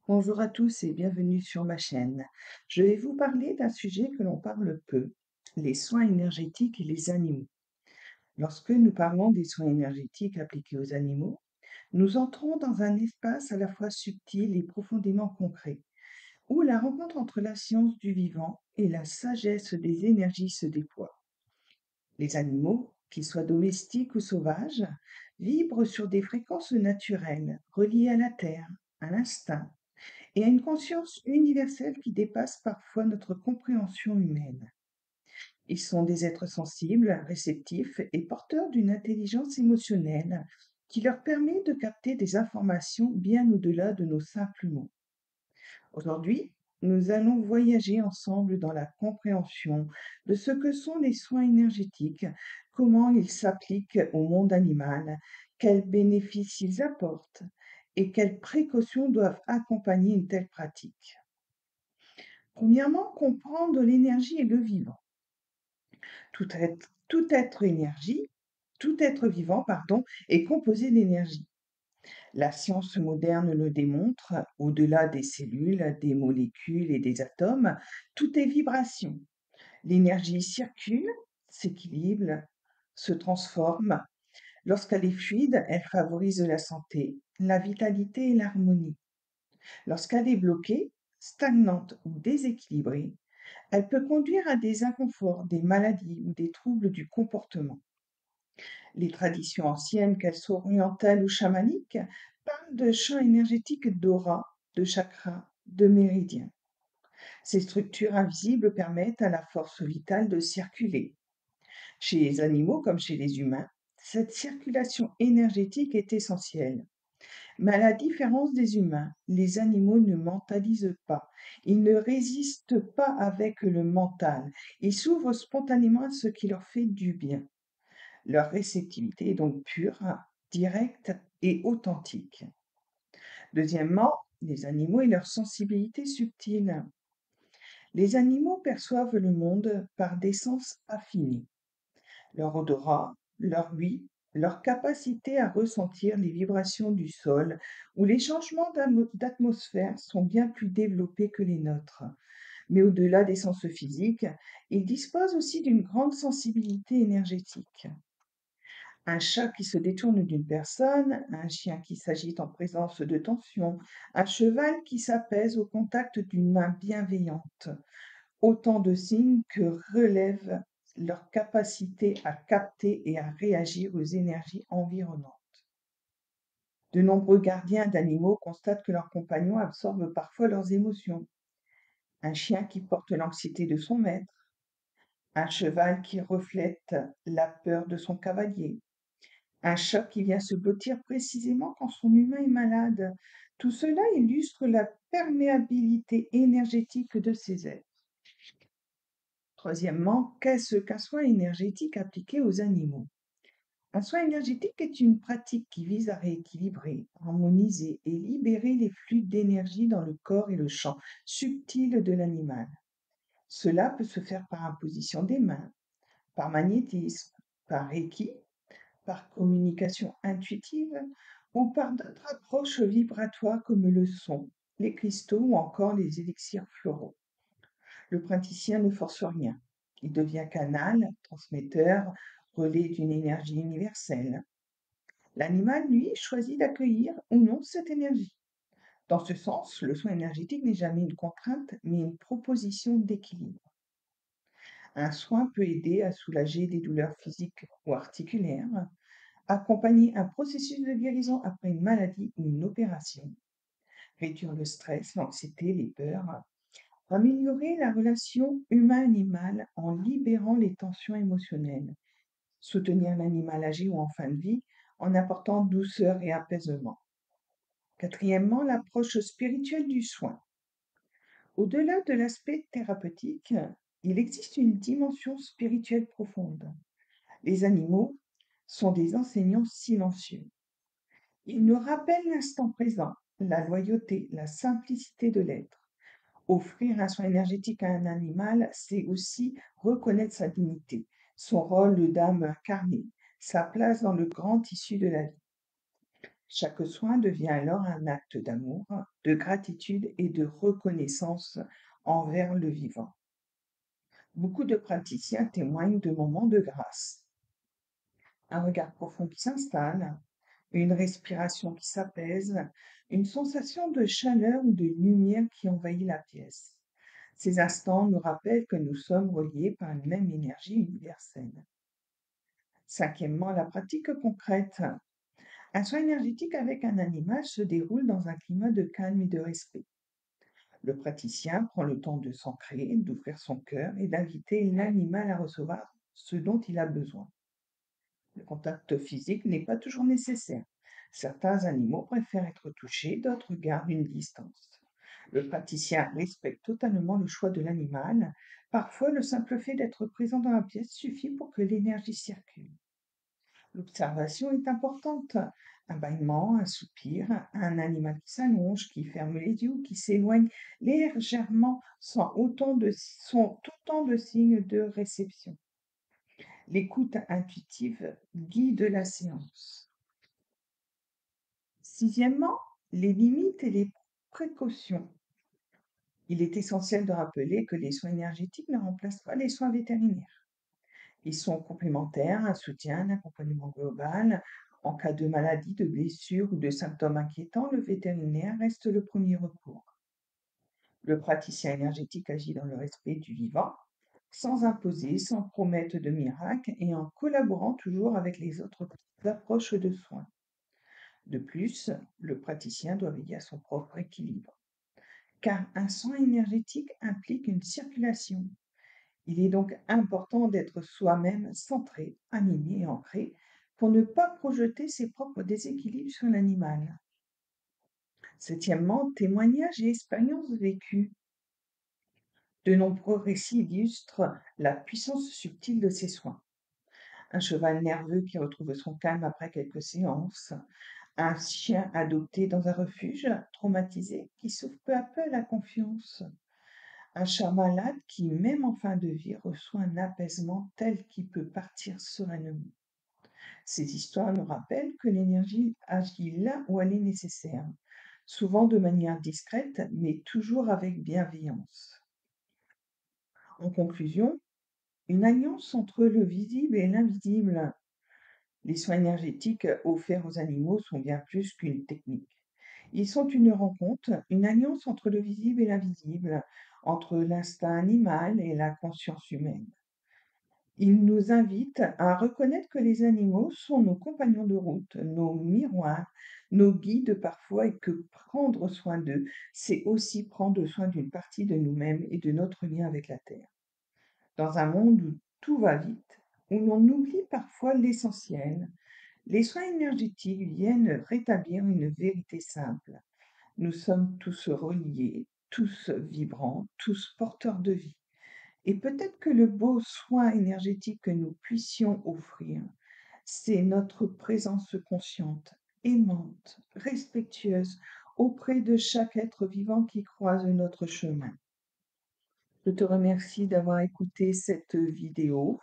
Bonjour à tous et bienvenue sur ma chaîne. Je vais vous parler d'un sujet que l'on parle peu, les soins énergétiques et les animaux. Lorsque nous parlons des soins énergétiques appliqués aux animaux, nous entrons dans un espace à la fois subtil et profondément concret, où la rencontre entre la science du vivant et la sagesse des énergies se déploie. Les animaux, qu'ils soient domestiques ou sauvages, vibrent sur des fréquences naturelles, reliées à la terre, à l'instinct et à une conscience universelle qui dépasse parfois notre compréhension humaine. Ils sont des êtres sensibles, réceptifs et porteurs d'une intelligence émotionnelle qui leur permet de capter des informations bien au-delà de nos simples mots. Aujourd'hui, nous allons voyager ensemble dans la compréhension de ce que sont les soins énergétiques, comment ils s'appliquent au monde animal, quels bénéfices ils apportent et quelles précautions doivent accompagner une telle pratique. Premièrement, comprendre l'énergie et le vivant. Tout être vivant, pardon, est composé d'énergie. La science moderne le démontre, au-delà des cellules, des molécules et des atomes, tout est vibration. L'énergie circule, s'équilibre, se transforme. Lorsqu'elle est fluide, elle favorise la santé, la vitalité et l'harmonie. Lorsqu'elle est bloquée, stagnante ou déséquilibrée, elle peut conduire à des inconforts, des maladies ou des troubles du comportement. Les traditions anciennes, qu'elles soient orientales ou chamaniques, parlent de champs énergétiques d'aura, de chakras, de méridiens. Ces structures invisibles permettent à la force vitale de circuler. Chez les animaux comme chez les humains, cette circulation énergétique est essentielle. Mais à la différence des humains, les animaux ne mentalisent pas. Ils ne résistent pas avec le mental. Ils s'ouvrent spontanément à ce qui leur fait du bien. Leur réceptivité est donc pure, directe et authentique. Deuxièmement, les animaux et leur sensibilité subtile. Les animaux perçoivent le monde par des sens affinés. Leur odorat, leur ouïe, leur capacité à ressentir les vibrations du sol ou les changements d'atmosphère sont bien plus développés que les nôtres. Mais au-delà des sens physiques, ils disposent aussi d'une grande sensibilité énergétique. Un chat qui se détourne d'une personne, un chien qui s'agite en présence de tension, un cheval qui s'apaise au contact d'une main bienveillante. Autant de signes que relève leur capacité à capter et à réagir aux énergies environnantes. De nombreux gardiens d'animaux constatent que leurs compagnons absorbent parfois leurs émotions. Un chien qui porte l'anxiété de son maître, un cheval qui reflète la peur de son cavalier, un chat qui vient se blottir précisément quand son humain est malade. Tout cela illustre la perméabilité énergétique de ces êtres. Troisièmement, qu'est-ce qu'un soin énergétique appliqué aux animaux? Un soin énergétique est une pratique qui vise à rééquilibrer, harmoniser et libérer les flux d'énergie dans le corps et le champ subtil de l'animal. Cela peut se faire par imposition des mains, par magnétisme, par reiki, par communication intuitive ou par d'autres approches vibratoires comme le son, les cristaux ou encore les élixirs floraux. Le praticien ne force rien. Il devient canal, transmetteur, relais d'une énergie universelle. L'animal, lui, choisit d'accueillir ou non cette énergie. Dans ce sens, le soin énergétique n'est jamais une contrainte, mais une proposition d'équilibre. Un soin peut aider à soulager des douleurs physiques ou articulaires, accompagner un processus de guérison après une maladie ou une opération, réduire le stress, l'anxiété, les peurs, améliorer la relation humain-animal en libérant les tensions émotionnelles, soutenir l'animal âgé ou en fin de vie en apportant douceur et apaisement. Quatrièmement, l'approche spirituelle du soin. Au-delà de l'aspect thérapeutique, il existe une dimension spirituelle profonde. Les animaux sont des enseignants silencieux. Ils nous rappellent l'instant présent, la loyauté, la simplicité de l'être. Offrir un soin énergétique à un animal, c'est aussi reconnaître sa dignité, son rôle d'âme incarnée, sa place dans le grand tissu de la vie. Chaque soin devient alors un acte d'amour, de gratitude et de reconnaissance envers le vivant. Beaucoup de praticiens témoignent de moments de grâce, un regard profond qui s'installe, une respiration qui s'apaise, une sensation de chaleur ou de lumière qui envahit la pièce. Ces instants nous rappellent que nous sommes reliés par une même énergie universelle. Cinquièmement, la pratique concrète. Un soin énergétique avec un animal se déroule dans un climat de calme et de respect. Le praticien prend le temps de s'ancrer, d'ouvrir son cœur et d'inviter l'animal à recevoir ce dont il a besoin. Le contact physique n'est pas toujours nécessaire. Certains animaux préfèrent être touchés, d'autres gardent une distance. Le praticien respecte totalement le choix de l'animal. Parfois, le simple fait d'être présent dans la pièce suffit pour que l'énergie circule. L'observation est importante. Un bâillement, un soupir, un animal qui s'allonge, qui ferme les yeux ou qui s'éloigne légèrement sont autant de signes de réception. L'écoute intuitive guide la séance. Sixièmement, les limites et les précautions. Il est essentiel de rappeler que les soins énergétiques ne remplacent pas les soins vétérinaires. Ils sont complémentaires, un soutien, un accompagnement global. En cas de maladie, de blessure ou de symptômes inquiétants, le vétérinaire reste le premier recours. Le praticien énergétique agit dans le respect du vivant, sans imposer, sans promettre de miracle et en collaborant toujours avec les autres approches de soins. De plus, le praticien doit veiller à son propre équilibre, car un soin énergétique implique une circulation. Il est donc important d'être soi-même centré, aligné et ancré pour ne pas projeter ses propres déséquilibres sur l'animal. Septièmement, témoignages et expériences vécues. De nombreux récits illustrent la puissance subtile de ces soins. Un cheval nerveux qui retrouve son calme après quelques séances, un chien adopté dans un refuge traumatisé qui s'ouvre peu à peu à la confiance, un chat malade qui, même en fin de vie, reçoit un apaisement tel qu'il peut partir sereinement. Ces histoires nous rappellent que l'énergie agit là où elle est nécessaire, souvent de manière discrète, mais toujours avec bienveillance. En conclusion, une alliance entre le visible et l'invisible. Les soins énergétiques offerts aux animaux sont bien plus qu'une technique. Ils sont une rencontre, une alliance entre le visible et l'invisible, entre l'instinct animal et la conscience humaine. Ils nous invitent à reconnaître que les animaux sont nos compagnons de route, nos miroirs, nos guides parfois, et que prendre soin d'eux, c'est aussi prendre soin d'une partie de nous-mêmes et de notre lien avec la Terre. Dans un monde où tout va vite, où l'on oublie parfois l'essentiel, les soins énergétiques viennent rétablir une vérité simple. Nous sommes tous reliés, tous vibrants, tous porteurs de vie. Et peut-être que le beau soin énergétique que nous puissions offrir, c'est notre présence consciente, aimante, respectueuse auprès de chaque être vivant qui croise notre chemin. Je te remercie d'avoir écouté cette vidéo.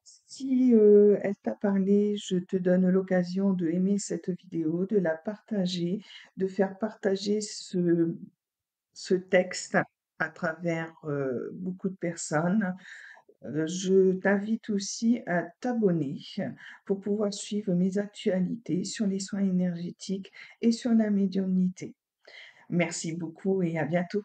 Si elle t'a parlé, je te donne l'occasion de aimer cette vidéo, de la partager, de faire partager ce texte à travers beaucoup de personnes. Je t'invite aussi à t'abonner pour pouvoir suivre mes actualités sur les soins énergétiques et sur la médiumnité. Merci beaucoup et à bientôt.